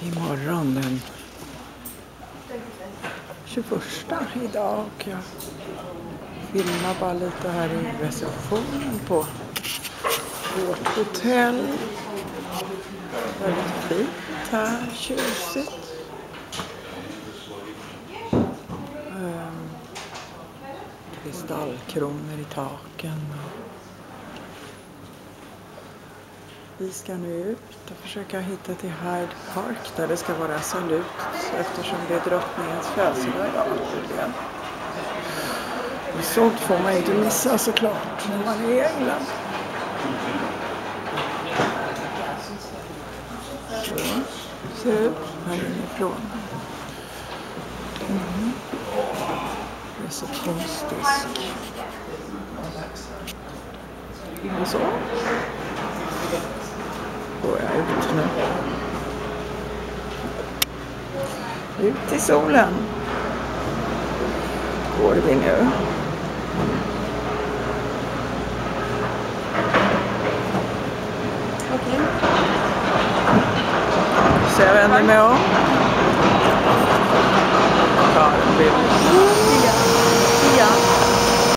Imorgon den 21 idag, och jag filmar bara lite här i receptionen på vårt hotell. Väldigt fint här, tjusigt. Kristallkronor i taken. Vi ska nu ut och försöka hitta till Hyde Park där det ska vara salut, eftersom det är drottningens födelsedag idag. Sånt får man inte missa såklart när man är i England. Så ser det ut här inifrån. Receptionsdisk. Och så går jag ut nu. Ut i solen går vi nu. Okej. Så jag vänder mig om. Ta en bild. Ja.